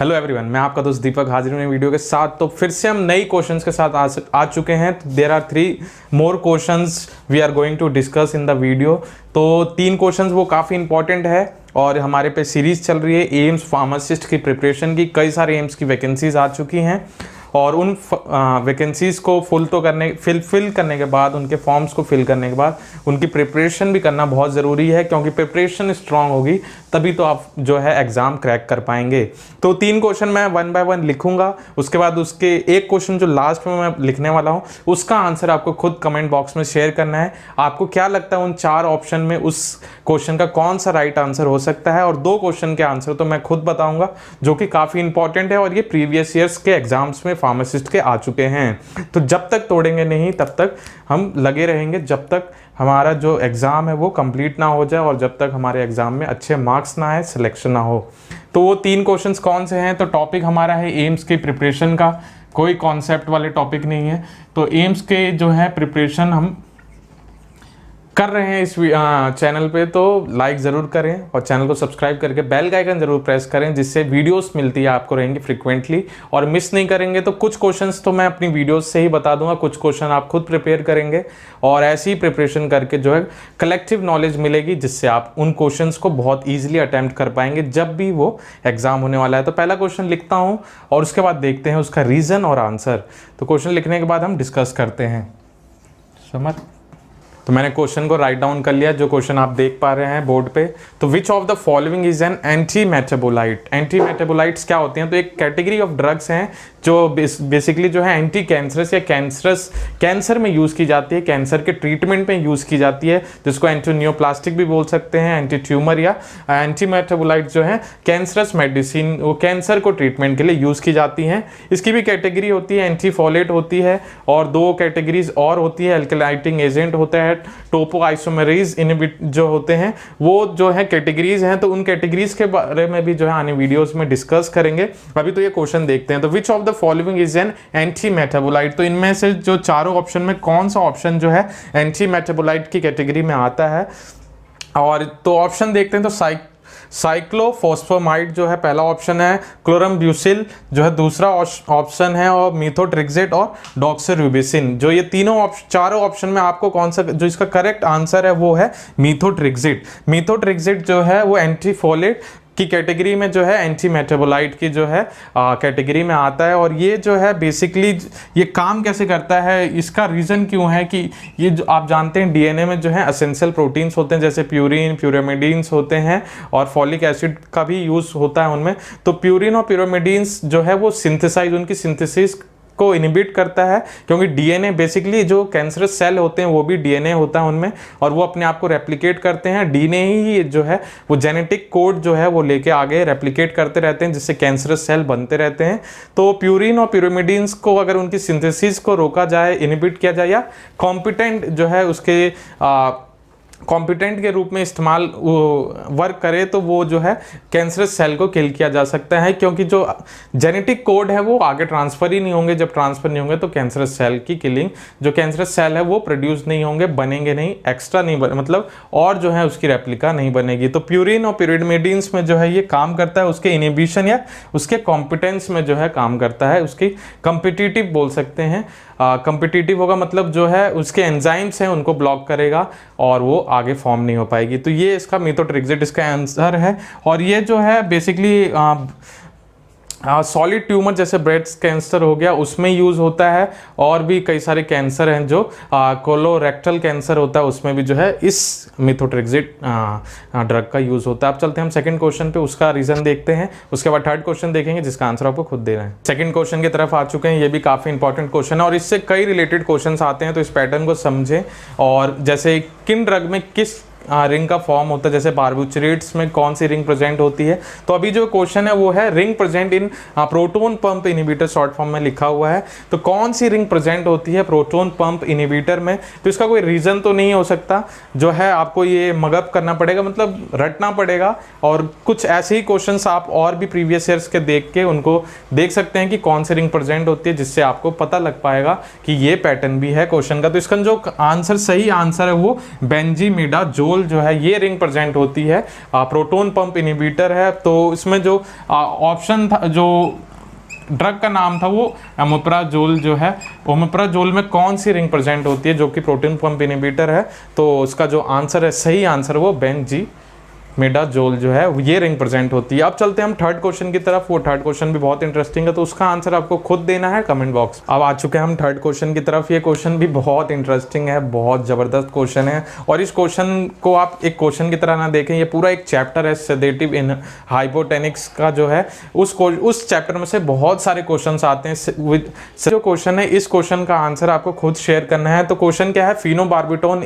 Hello everyone, मैं आपका दोस्त दीपक हाजिर हूँ वीडियो के साथ। तो फिर से हम नई क्वेश्चंस के साथ आ चुके हैं। There are 3 more questions we are going to discuss in the video. तो 3 क्वेश्चंस वो काफ़ी इंपॉर्टेंट है और हमारे पे सीरीज चल रही है एम्स फार्मासिस्ट की प्रिपरेशन की। कई सारे एम्स की वैकेंसीज आ चुकी हैं और उन वैकेंसीज को फिल करने के बाद, उनके फॉर्म्स को फिल करने के बाद उनकी प्रिपरेशन भी करना बहुत ज़रूरी है, क्योंकि प्रिपरेशन स्ट्रांग होगी तभी तो आप जो है एग्ज़ाम क्रैक कर पाएंगे। तो 3 क्वेश्चन मैं 1 बाय 1 लिखूंगा, उसके बाद उसके एक क्वेश्चन जो लास्ट में मैं लिखने वाला हूं उसका आंसर आपको खुद कमेंट बॉक्स में शेयर करना है। आपको क्या लगता है उन 4 ऑप्शन में उस क्वेश्चन का कौन सा राइट आंसर हो सकता है, और 2 क्वेश्चन के आंसर तो मैं खुद बताऊंगा जो कि काफ़ी इंपॉर्टेंट है और ये प्रीवियस ईयर्स के एग्जाम्स में फार्मासिस्ट के आ चुके हैं। तो जब तक तोड़ेंगे नहीं तब तक हम लगे रहेंगे, जब तक हमारा जो एग्ज़ाम है वो कंप्लीट ना हो जाए और जब तक हमारे एग्ज़ाम में अच्छे मार्क्स ना आए, सिलेक्शन ना हो। तो वो 3 क्वेश्चंस कौन से हैं? तो टॉपिक हमारा है एम्स की प्रिपरेशन का, कोई कॉन्सेप्ट वाले टॉपिक नहीं है। तो एम्स के जो है प्रिपरेशन हम कर रहे हैं इस चैनल पे, तो लाइक ज़रूर करें और चैनल को सब्सक्राइब करके बेल का आइकन ज़रूर प्रेस करें, जिससे वीडियोस मिलती है आपको रहेंगी फ्रिक्वेंटली और मिस नहीं करेंगे। तो कुछ क्वेश्चंस तो मैं अपनी वीडियोस से ही बता दूंगा, कुछ क्वेश्चन आप खुद प्रिपेयर करेंगे और ऐसी ही प्रिपरेशन करके जो है कलेक्टिव नॉलेज मिलेगी, जिससे आप उन क्वेश्चंस को बहुत ईजिली अटैम्प्ट कर पाएंगे जब भी वो एग्जाम होने वाला है। तो पहला क्वेश्चन लिखता हूँ और उसके बाद देखते हैं उसका रीज़न और आंसर। तो क्वेश्चन लिखने के बाद हम डिस्कस करते हैं। समझ? तो मैंने क्वेश्चन को राइट डाउन कर लिया, जो क्वेश्चन आप देख पा रहे हैं बोर्ड पे। तो which of the following is an anti metabolite? Anti metabolites क्या होते हैं? तो एक कैटेगरी ऑफ ड्रग्स हैं जो बेसिकली जो है एंटी कैंसरस या कैंसर में यूज़ की जाती है, कैंसर के ट्रीटमेंट में यूज़ की जाती है, जिसको एंटी न्यूप्लास्टिक भी बोल सकते हैं, एंटी ट्यूमर या एंटी मेटाबोलाइट जो है कैंसरस मेडिसिन, वो कैंसर को ट्रीटमेंट के लिए यूज़ की जाती हैं। इसकी भी कैटेगरी होती है, एंटी फोलेट होती है और 2 कैटेगरीज और होती है, अल्कलाइटिंग एजेंट होता है, टोपो आइसोमेरेज इनहिबिट जो होते हैं, वो जो है कैटेगरीज हैं। तो उन कैटेगरीज के बारे में भी जो है आने वीडियोस में डिस्कस करेंगे। अभी तो ये क्वेश्चन देखते हैं। तो which of the following is an anti metabolite? तो इनमें से जो चारों ऑप्शन में कौन सा ऑप्शन जो है एंटी मेटाबोलाइट की कैटेगरी में आता है? और तो ऑप्शन देखते हैं। तो साइक्लोफॉस्फेमाइड जो है पहला ऑप्शन है, क्लोरम्ब्यूसिल जो है दूसरा ऑप्शन है, और मीथोट्रिक्सेट और डॉक्सोरिबोसिन। जो ये चारों ऑप्शन में आपको कौन सा जो इसका करेक्ट आंसर है वो है मीथोट्रिक्सेट। मीथोट्रिक्सेट जो है वो एंटीफोलेट की कैटेगरी में जो है एंटी मेटाबोलाइट की जो है कैटेगरी में आता है। और ये जो है बेसिकली ये काम कैसे करता है, इसका रीज़न क्यों है कि ये जो आप जानते हैं डीएनए में जो है एसेंशियल प्रोटीन्स होते हैं, जैसे प्यूरिन, प्यूरामिडीन्स होते हैं और फॉलिक एसिड का भी यूज़ होता है उनमें। तो प्यूरिन और प्यूरामिडीन्स जो है वो उनकी सिंथेसिस को इनहिबिट करता है, क्योंकि डीएनए बेसिकली जो कैंसरस सेल होते हैं वो भी डीएनए होता है उनमें, और वो अपने आप को रेप्लिकेट करते हैं। डीएनए ही जो है वो जेनेटिक कोड जो है वो लेके आगे रेप्लिकेट करते रहते हैं, जिससे कैंसरस सेल बनते रहते हैं। तो प्यूरिन और प्यूरामिडीन्स को अगर उनकी सिंथेसिस को रोका जाए, इनहिबिट किया जाए, या कॉम्पिटेंट जो है उसके कॉम्पिटेंट के रूप में इस्तेमाल वर्क करे, तो वो जो है कैंसरस सेल को किल किया जा सकता है, क्योंकि जो जेनेटिक कोड है वो आगे ट्रांसफ़र ही नहीं होंगे। जब ट्रांसफ़र नहीं होंगे तो कैंसरस सेल की किलिंग, जो कैंसरस सेल है वो प्रोड्यूस नहीं होंगे, बनेंगे नहीं, एक्स्ट्रा नहीं मतलब और जो है उसकी रेप्लिका नहीं बनेगी। तो प्यूरिन और प्यूरिमिडीन्स में जो है ये काम करता है, उसके इनहिबिशन या उसके कॉम्पिटेंस में जो है काम करता है, उसकी कम्पिटिटिव बोल सकते हैं। कम्पिटिटिव होगा मतलब जो है उसके एंजाइम्स हैं उनको ब्लॉक करेगा और वो आगे फॉर्म नहीं हो पाएगी। तो ये इसका मीथोट्रिक्सेट इसका आंसर है। और ये जो है बेसिकली सॉलिड ट्यूमर जैसे ब्रेस्ट कैंसर हो गया उसमें यूज़ होता है, और भी कई सारे कैंसर हैं जो कोलोरेक्टल कैंसर होता है उसमें भी जो है इस मीथोट्रिक्सेट ड्रग का यूज़ होता है। अब चलते हैं हम सेकंड क्वेश्चन पे, उसका रीज़न देखते हैं, उसके बाद थर्ड क्वेश्चन देखेंगे जिसका आंसर आपको खुद देना है। सेकंड क्वेश्चन की तरफ आ चुके हैं। ये भी काफ़ी इंपॉर्टेंट क्वेश्चन है और इससे कई रिलेटेड क्वेश्चन आते हैं, तो इस पैटर्न को समझें। और जैसे किन ड्रग में किस रिंग का फॉर्म होता है, जैसे बार्बिट्यूरेट्स में कौन सी रिंग प्रेजेंट होती है। तो अभी जो क्वेश्चन है वो है ring present in proton pump inhibitor, short form में लिखा हुआ है। तो कौन सी रिंग प्रेजेंट होती है प्रोटोन पंप इनहिबिटर में? तो इसका कोई रीजन तो नहीं हो सकता, जो है आपको ये मगअप करना पड़ेगा, मतलब रटना पड़ेगा। और कुछ ऐसे ही क्वेश्चंस आप और भी प्रीवियस ईयर्स के देख के उनको देख सकते हैं कि कौन सी रिंग प्रेजेंट होती है, जिससे आपको पता लग पाएगा कि ये पैटर्न भी है क्वेश्चन का। तो इसका जो आंसर सही आंसर है वो बेंजीमिडाजोल ओमेप्राजोल जो है ये रिंग प्रेजेंट होती है, प्रोटोन पंप इनहिबिटर है। तो इसमें जो ऑप्शन था, जो ड्रग का नाम था वो ओमेप्राजोल जो है, ओमेप्राजोल में कौन सी रिंग प्रेजेंट होती है जो कि प्रोटोन पंप इनहिबिटर है, तो उसका जो आंसर है, सही आंसर वो बेंजीमिडाजोल जो है ये रिंग प्रेजेंट होती है। अब चलते हैं हम थर्ड क्वेश्चन की तरफ। वो थर्ड क्वेश्चन भी बहुत इंटरेस्टिंग है, तो उसका आंसर आपको खुद देना है कमेंट बॉक्स। अब आ चुके हैं हम थर्ड क्वेश्चन की तरफ। ये क्वेश्चन भी बहुत इंटरेस्टिंग है, बहुत जबरदस्त क्वेश्चन है, और इस क्वेश्चन को आप एक क्वेश्चन की तरह ना देखें, ये पूरा एक चैप्टर है सेडेटिव इन हाइपोटेनिक्स का जो है, उस चैप्टर में से बहुत सारे क्वेश्चन आते हैं। जो क्वेश्चन है, इस क्वेश्चन का आंसर आपको खुद शेयर करना है। तो क्वेश्चन क्या है, फिनोबार्बिटोन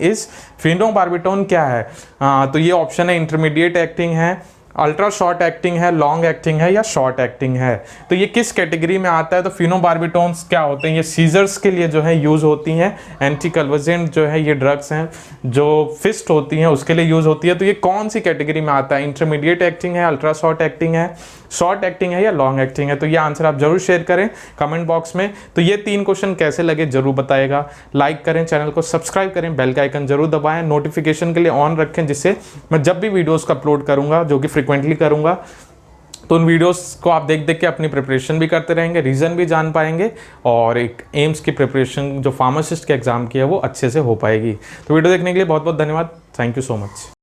क्या है? तो ये ऑप्शन है इंटरमीडिएट एक्टिंग है, अल्ट्रा शॉर्ट एक्टिंग है, लॉन्ग एक्टिंग है, या शॉर्ट एक्टिंग है। तो ये किस कैटेगरी में आता है? तो फिनोबार्बिटोन्स क्या होते हैं? ये सीजर्स के लिए जो है यूज होती हैं, एंटी कन्वर्जेंट जो है ये ड्रग्स हैं, जो फिस्ट होती हैं उसके लिए यूज होती है। तो ये कौन सी कैटेगरी में आता है? इंटरमीडिएट एक्टिंग है, अल्ट्रा शॉर्ट एक्टिंग है, शॉर्ट एक्टिंग है, या लॉन्ग एक्टिंग है? तो ये आंसर आप जरूर शेयर करें कमेंट बॉक्स में। तो ये 3 क्वेश्चन कैसे लगे जरूर बताएगा। लाइक करें, चैनल को सब्सक्राइब करें, बेल का आइकन जरूर दबाएं, नोटिफिकेशन के लिए ऑन रखें, जिससे मैं जब भी वीडियोस का अपलोड करूंगा, जो कि फ्रिक्वेंटली करूंगा, तो उन वीडियोस को आप देख देख के अपनी प्रिपरेशन भी करते रहेंगे, रीजन भी जान पाएंगे, और एक एम्स की प्रिपरेशन जो फार्मासिस्ट के एग्जाम की है वो अच्छे से हो पाएगी। तो वीडियो देखने के लिए बहुत बहुत धन्यवाद। Thank you so much.